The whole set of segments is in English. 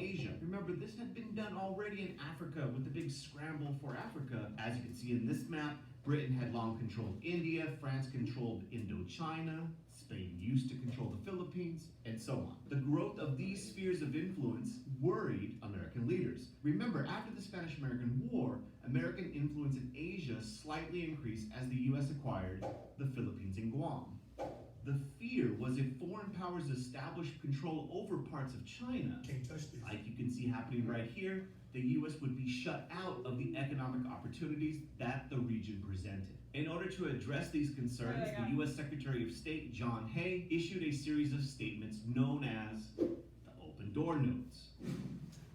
Asia. Remember, this had been done already in Africa with the big scramble for Africa. As you can see in this map, Britain had long controlled India, France controlled Indochina, Spain used to control the Philippines, and so on. The growth of these spheres of influence worried American leaders. Remember, after the Spanish-American War, American influence in Asia slightly increased as the US acquired the Philippines and Guam. The fear was if foreign powers established control over parts of China, Can't touch this. like you can see happening right here, the US would be shut out of the economic opportunities that the region presented. In order to address these concerns, the US Secretary of State, John Hay, issued a series of statements known as the Open Door Notes.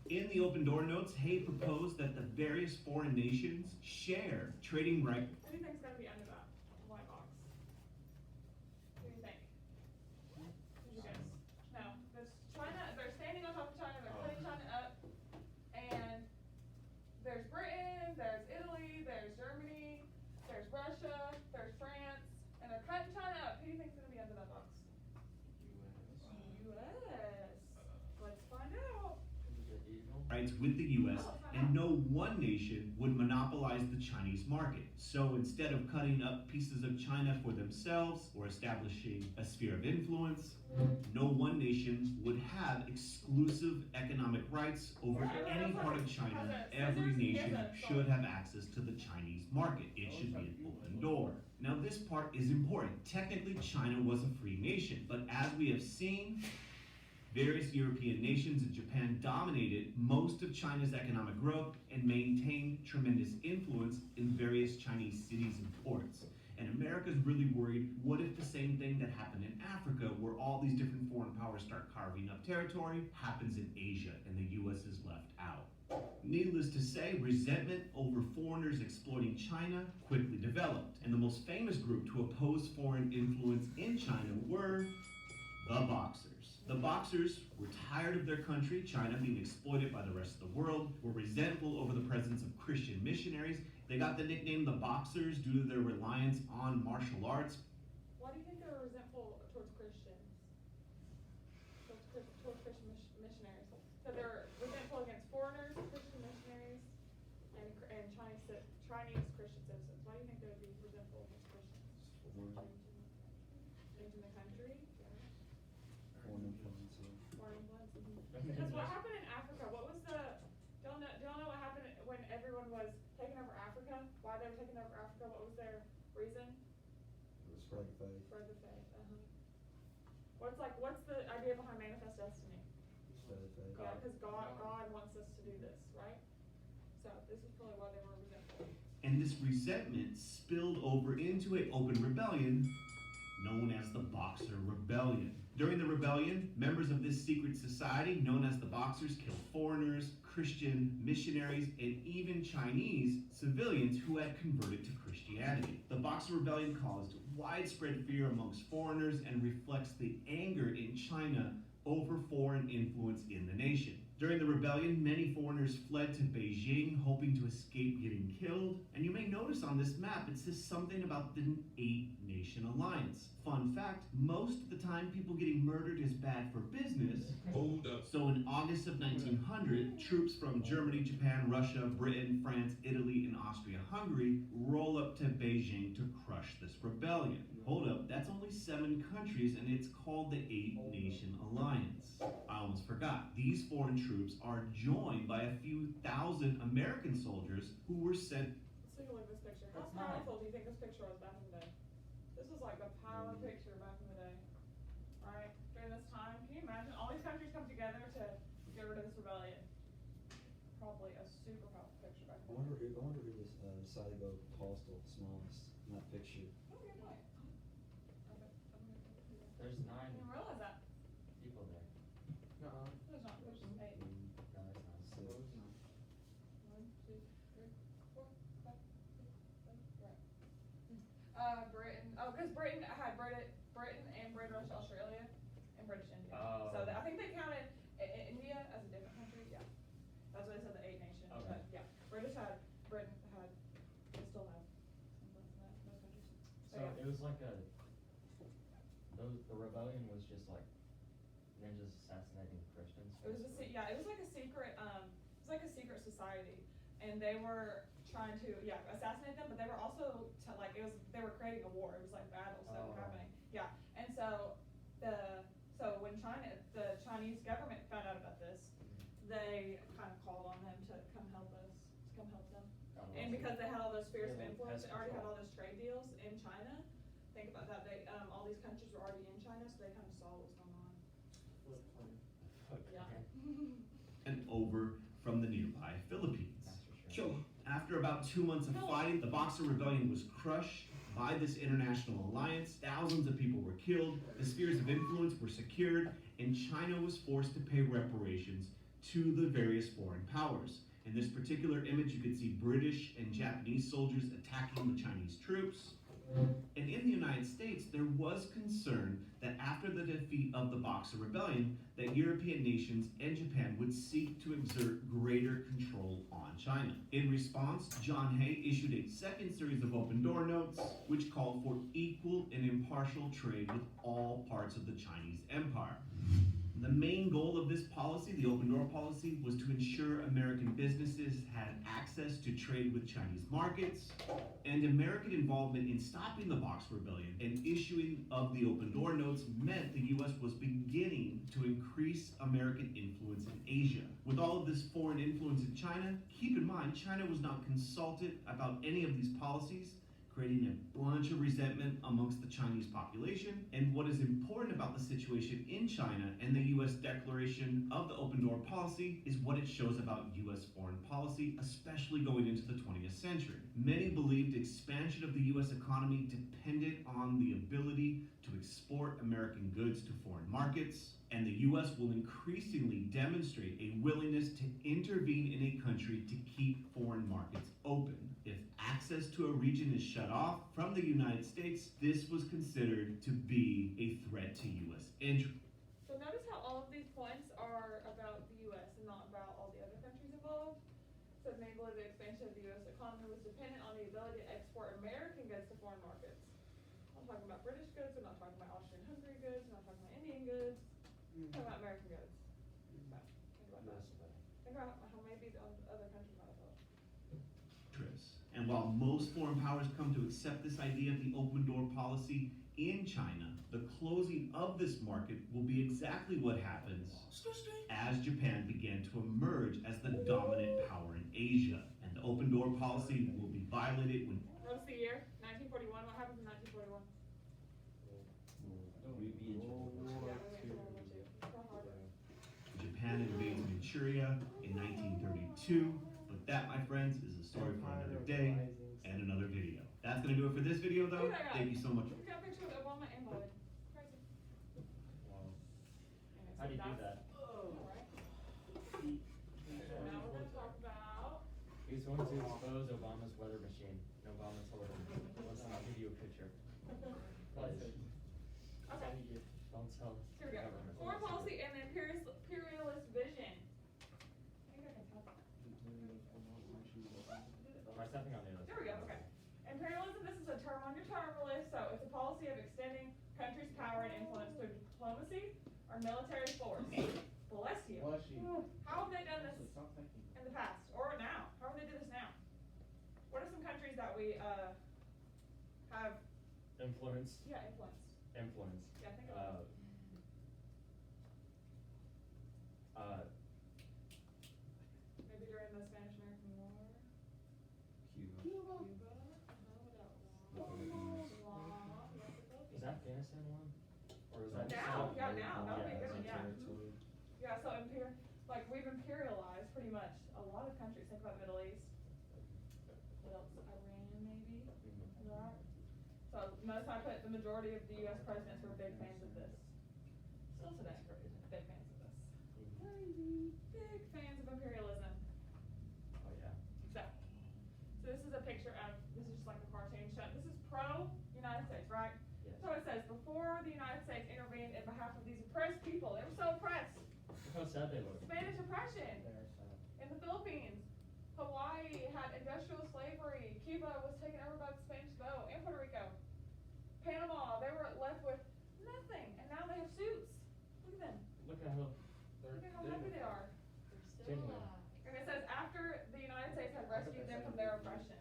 In the Open Door Notes, Hay proposed that the various foreign nations share trading rights. What do you think's gonna be under that white box? What do you think? Did you guess? No, there's China, they're standing on top of China, they're putting China up, and there's Britain, there's Italy, there's Germany, there's Russia, there's France, and they're cutting China up. Who do you think's gonna be under that box? US. Let's find out. Rights with the US, and no one nation would monopolize the Chinese market. So instead of cutting up pieces of China for themselves or establishing a sphere of influence, no one nation would have exclusive economic rights over any part of China. Every nation should have access to the Chinese market. It should be an open door. Now this part is important. Technically, China was a free nation, but as we have seen, various European nations and Japan dominated most of China's economic growth and maintained tremendous influence in various Chinese cities and ports. And America's really worried, what if the same thing that happened in Africa, where all these different foreign powers start carving up territory, happens in Asia and the US is left out? Needless to say, resentment over foreigners exploiting China quickly developed. And the most famous group to oppose foreign influence in China were the Boxers. The Boxers were tired of their country, China, being exploited by the rest of the world, were resentful over the presence of Christian missionaries. They got the nickname the Boxers due to their reliance on martial arts. Why do you think they're resentful towards Christians? Towards Christian missionaries? So they're resentful against foreigners, Christian missionaries, and Chinese Christian citizens. Why do you think they would be resentful against Christians? Changing the country? Foreign influence. Foreign influence. Because what happened in Africa? What was the? Do y'all know what happened when everyone was taking over Africa? Why they were taking over Africa? What was their reason? It was spread the faith. Spread the faith. What's the idea behind Manifest Destiny? Spread the faith. Yeah, because God wants us to do this, right? So this is probably why they were resentful. And this resentment spilled over into an open rebellion known as the Boxer Rebellion. During the rebellion, members of this secret society, known as the Boxers, killed foreigners, Christian missionaries, and even Chinese civilians who had converted to Christianity. The Boxer Rebellion caused widespread fear amongst foreigners and reflects the anger in China over foreign influence in the nation. During the rebellion, many foreigners fled to Beijing, hoping to escape getting killed. And you may notice on this map, it says something about the 8-nation alliance. Fun fact, most of the time people getting murdered is bad for business. Hold up. So in August of 1900, troops from Germany, Japan, Russia, Britain, France, Italy, and Austria-Hungary roll up to Beijing to crush this rebellion. Hold up, that's only 7 countries and it's called the 8-nation alliance. I almost forgot, these foreign troops are joined by a few thousand American soldiers who were sent. Let's take a look at this picture. How That's nice. powerful do you think this picture was back in the day? This was like the power picture back in the day, right? During this time, can you imagine all these countries come together to get rid of this rebellion? Probably a super powerful picture back I in the wonder day. who decided to go postal the smallest in that picture. Oh, good point. There's I 9 didn't realize that. people there. There's not, there's 8. No, there's not. Six. 1, 2, 3, 4, 5, 6, 7, right. Britain. Oh, because Britain had Britain and British Australia and British India. Oh. So I think they counted India as a different country. Yeah, that's what they said. The 8-nation. Okay. But yeah, Britain had. They still have those countries. So yeah. it was like the rebellion was just like ninjas assassinating Christians. It was just yeah, it was like a secret, society, and they were trying to, assassinate them, but they were also, they were creating a war, it was like battles that were Oh. happening, yeah, and so, when the Chinese government found out about this, they kind of called on them to come help them. And because they had all those spheres of Yeah, influence, they pest already had control. all those trade deals in China, think about that, all these countries were already in China, so they kind of saw what was going on. Yeah. And over from the nearby Philippines. That's for sure. After about 2 months of fighting, the Boxer Rebellion was crushed by this international alliance. Thousands of people were killed, the spheres of influence were secured, and China was forced to pay reparations to the various foreign powers. In this particular image, you can see British and Japanese soldiers attacking the Chinese troops. And in the United States, there was concern that after the defeat of the Boxer Rebellion, that European nations and Japan would seek to exert greater control on China. In response, John Hay issued a second series of open door notes, which called for equal and impartial trade with all parts of the Chinese empire. The main goal of this policy, the open door policy, was to ensure American businesses had access to trade with Chinese markets, and American involvement in stopping the Boxer Rebellion and issuing of the open door notes meant the U.S. was beginning to increase American influence in Asia. With all of this foreign influence in China, keep in mind, China was not consulted about any of these policies, creating a bunch of resentment amongst the Chinese population. And what is important about the situation in China and the U.S. declaration of the open door policy is what it shows about U.S. foreign policy, especially going into the 20th century. Many believed expansion of the U.S. economy depended on the ability to export American goods to foreign markets, and the U.S. will increasingly demonstrate a willingness to intervene in a country to keep foreign markets open. If access to a region is shut off from the United States, this was considered to be a threat to U.S. interest. So notice how all of these points are about the U.S. and not about all the other countries involved. So many believe the expansion of the U.S. economy was dependent on the ability to export American goods to foreign markets. I'm talking about British goods, we're not talking about Austrian-Hungary goods, we're not talking about Indian goods, we're talking about American goods. So, think about that. Think about how maybe the other countries might have felt. And while most foreign powers come to accept this idea of the open door policy in China, the closing of this market will be exactly what happens as Japan began to emerge as the dominant power in Asia. And the open door policy will be violated when Notice the year, 1941, what happens in 1941? Japan invades Manchuria in 1932. But that, my friends, is a story for another day and another video. That's gonna do it for this video though. Look at that guy. Thank you so much. We got a picture of Obama and Biden. Crazy. Wow. And How do you do that's- that? Alright. So now we're gonna talk about, He's going to expose Obama's weather machine. And Obama told him, listen, I'll give you a picture. okay, Don't tell here we the go. government. Foreign policy and the imperialist vision. I think I can tell that. Try stepping on the other. There we go, okay. Imperialism, this is a term on your term list, so it's a policy of extending countries' power and influence through diplomacy or military force. Bless you. How have they done this in the past, or now? How would they do this now? What are some countries that we, have, Influence. influence? Influence. Yeah, think about it. Maybe during the Spanish-American War? Cuba. Is Afghanistan one? Or is that Now, just- yeah, now, that would be a good one, Yeah. yeah. Yeah, so we've imperialized pretty much a lot of countries. Think about Middle East. What else? Iran, maybe? Mhm. Iraq. So notice I put the majority of the U.S. presidents were big fans of this. Still today, big fans of this. Mhm. Big fans of imperialism. Oh, yeah. So this is a picture of, this is just like a cartoon show. This is pro-United States, right? Yes. So it says, before the United States intervened in behalf of these oppressed people, they were so oppressed. Look how sad they look. Spanish oppression in the Philippines. Hawaii had industrial slavery. Cuba was taken over by the Spanish boat, and Puerto Rico. Panama, they were left with nothing, and Genuine. And it says, after the United States had rescued them from their oppression.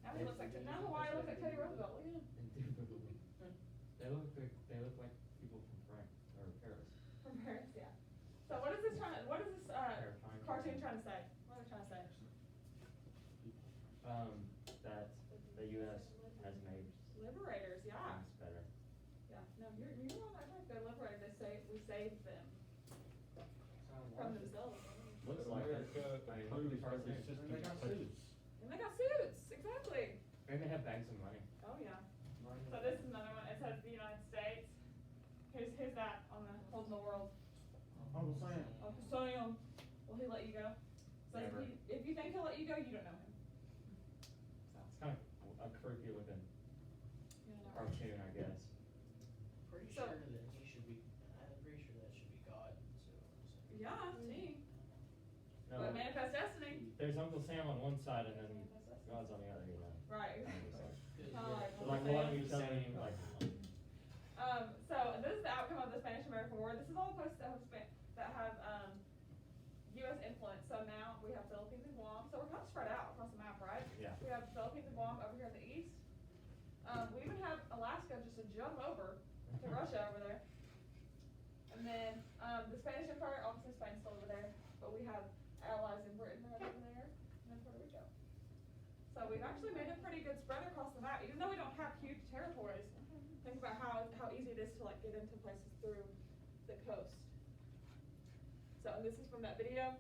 Now he looks like, now Hawaii looks like Teddy Roosevelt, look at him. They look like people from France or Paris. From Paris, yeah. So what is this Terrifying. cartoon trying to say? What are they trying to say? That the U.S. has made Liberators, yeah. things better. Yeah, no, you're on that track, they're liberators, they say, we saved them from themselves. Looks like it. I mean, look at the parts there. And they got suits, exactly. And they have bags of money. Oh, yeah. So this is another one, it says the United States. Here's that on the, holding the world. Uncle Sam. Uncle Sam, will he let you go? So Never. if you think he'll let you go, you don't know him. It's kind of a creepy looking You don't know. cartoon, I guess. Pretty So- sure that he should be, I'm pretty sure that should be God, so. Yeah, see, No, but manifest destiny. there's Uncle Sam on one side and then God's on the other, you know. Right. Good, Kinda good. like But like, why don't you tell me, like, So this is the outcome of the Spanish-American War. This is all places that have U.S. influence. So now we have Philippines and Guam. So we're kind of spread out across the map, right? Yeah. We have Philippines and Guam over here in the east. We even have Alaska just a jump over to Russia over there. And then the Spanish Empire, obviously Spain's still over there, but we have allies in Britain right over there, and then Puerto Rico. So we've actually made a pretty good spread across the map, even though we don't have huge territories. Think about how easy it is to like get into places through the coast. So and this is from that video.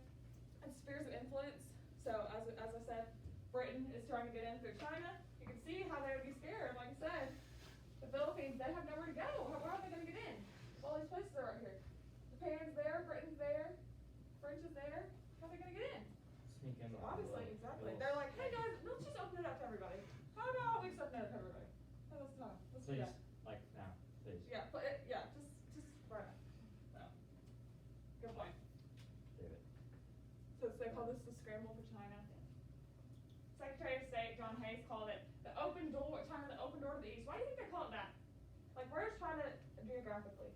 And spheres of influence. So as I said, Britain is trying to get in through China. You can see how they would be scared. Like I said, the Philippines, they have nowhere to go. Where are they going to get in? All these places are right here. Japan's there, Britain's there, French is there. How are they going to get in? sneak in. So like, obviously, little- exactly. little- They're like, hey guys, let's just open it up to everybody. How about we just open it up to everybody? Hey, let's talk. Let's do Please, that. like, now, please. Yeah, but just right now. No. Good point. David. So they call this the scramble for China. Secretary of State John Hayes called it the open door, China the open door to the east. Why do you think they call it that? Like, where's China geographically?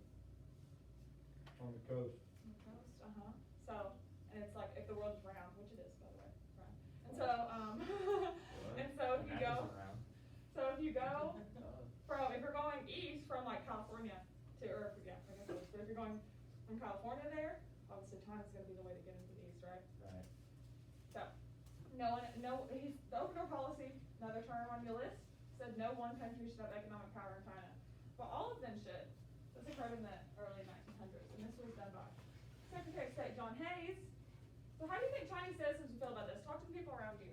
On the coast. On the coast, So, and it's like, if the world is round, which it is, by the way, round. And so, and so if you go, Imagine around. so if you go if you're going east from like California to, or yeah, I guess it is, but if you're going from California there, obviously China's gonna be the way to get into the east, right? Right. So, the open door policy, another term on your list, said no one country should have economic power in China. But all of them should. This occurred in the early 1900s, and this was done by Secretary of State John Hayes. So how do you think Chinese citizens would feel about this? Talk to the people around you.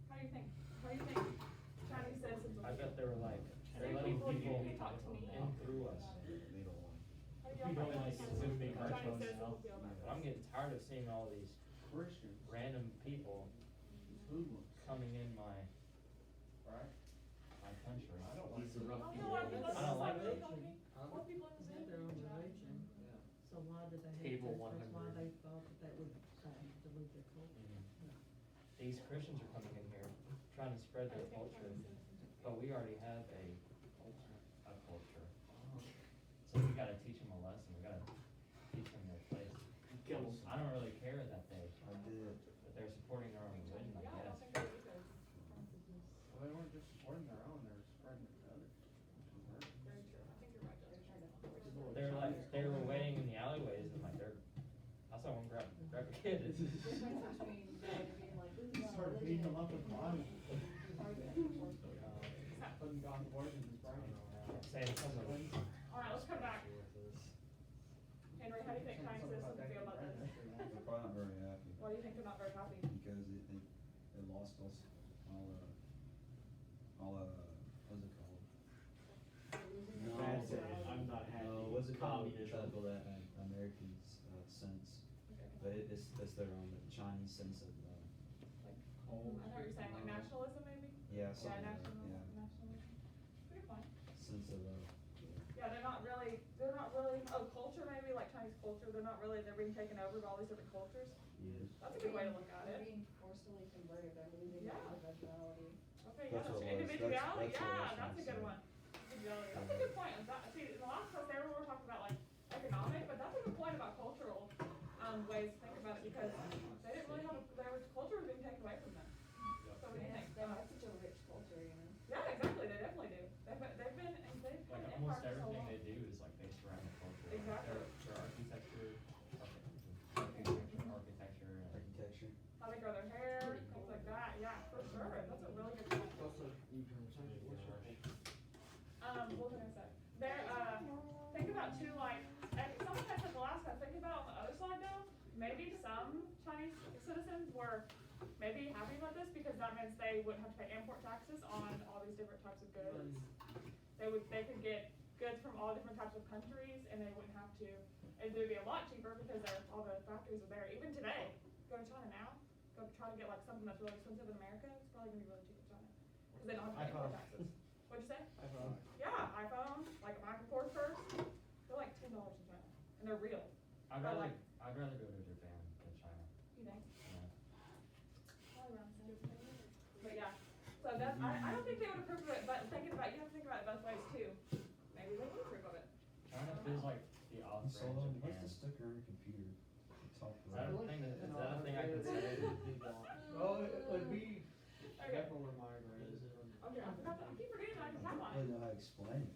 How do you think Chinese citizens would I feel? bet they were like, they're Same letting people, people you talk to me. in through us. They don't want. How do We y'all don't think like Chinese Zoom being citizens virtual would now. feel about I'm this? getting tired of seeing all these Christians. random people Hoodlums. coming in my Right? country. I don't like the rough I people. feel like let's I don't just like like it. more people in the They city. have their own religion, Yeah. so why did they have Table to, that's why 100. they thought that that would dilute their culture. These Christians are coming in here trying to spread their culture, but we already have a culture. So we gotta teach them a lesson, we gotta teach them their place. I don't really care that I did. that they're supporting their own religion, I Yeah, I don't guess. think they do this. Well, they weren't just supporting their own, they were spreading it to others. Very true. I think you're right. They're trying to. They're like, they were waiting in the alleyways and like they're, I saw one grab a kid. Started beating them up with bodies. Uh, Putting God's word in his brain. Saying something. Alright, let's come back. Henry, how do you think Chinese citizens would feel about this? They're probably not very happy Why do you think they're not very happy? because they lost us all what's it called? No, That's it. I'm not happy. No, what's it called? Communism. That Americans sense, but it's their own Chinese sense of I know what you're saying, like nationalism maybe? yeah, Yeah, something like that, nationalism. Good point. sense of Yeah, they're not really, culture maybe, like Chinese culture, they're being taken over by all these different cultures. yeah. That's a good way to look at They're it. being forcibly converted, they're losing their Yeah. individuality. Okay, yeah, That's that's what it was. individuality, That's what I was yeah, that's a trying to good say. one. Individuality, that's a good point. See, in the last class, everyone were talking about like economic, but that's a good point about cultural. ways to think about it, because they didn't really have, their culture was being taken away from them. So what do you think? They have such a rich culture, you know? Yeah, exactly, they definitely do. They've been Like an almost empire for so everything long. they do is like based around the culture. Like, Exactly. Their architecture, and Architecture. How they grow their hair, things like that, yeah, for sure, that's a really good point. Also, you can change what's your What was I gonna say? There, think about too, like, and some places like Alaska, think about on the other side though, maybe some Chinese citizens were maybe happy about this, because that means they wouldn't have to pay import taxes on all these different types of goods. They could get goods from all different types of countries, and they wouldn't have to, it would be a lot cheaper because all the factories are there. Even today, go to China now, go try to get like something that's really expensive in America, it's probably gonna be really cheap in China, because they don't have to pay import taxes. What'd you say? iPhone. Yeah, iPhone, like a MacBook first, they're like $10 in China, and they're real. I'd Or rather, like- I'd rather go to Japan than China. You think? Yeah. Probably around the same. But yeah, so that's, I don't think they would approve of it, but thinking about, you have to think about it both ways too. Maybe they would approve of it. China feels like the off So, brand what's Japan. the sticker on your computer? The top Is that a right. thing is that a thing I can say? Oh, it would be Okay. definitely mine, right? Okay, I keep forgetting that I can tap on I it. don't know how to explain it.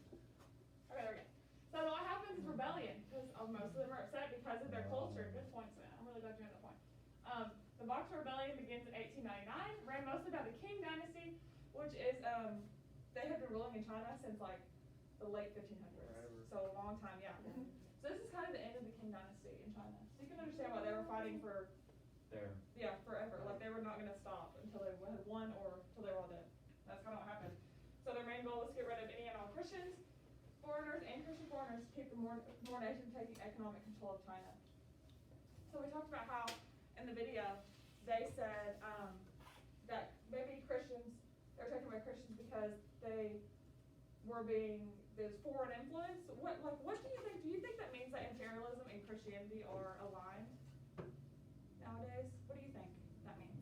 Okay, there we go. So what happens is rebellion, because most of them are upset because of their culture. Good point, Sam. I'm really glad you made that point. The Boxer Rebellion begins in 1899, ran mostly by the Qing Dynasty, which is, they had been ruling in China since like the late 1500s. Forever. So a long time, yeah. So this is kind of the end of the Qing Dynasty in China. So you can understand why they were fighting for, There. yeah, forever. Like they were not gonna stop until they had won or until they were all dead. That's kind of what happened. So their main goal was to get rid of any and all Christians, foreigners, and Christian foreigners to keep the more nation taking economic control of China. So we talked about how in the video they said that maybe Christians, they're taking away Christians because they were being this foreign influence. What do you think? Do you think that means that imperialism and Christianity are aligned nowadays? What do you think that means?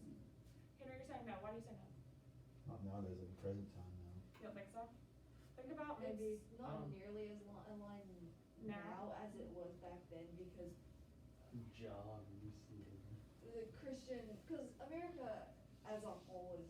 Henry, you're saying no. Why do you say no? Not nowadays, like present time now. You don't think so? Think about maybe. It's not nearly as aligned now as it was back then, because John, the Christian, because America as a whole is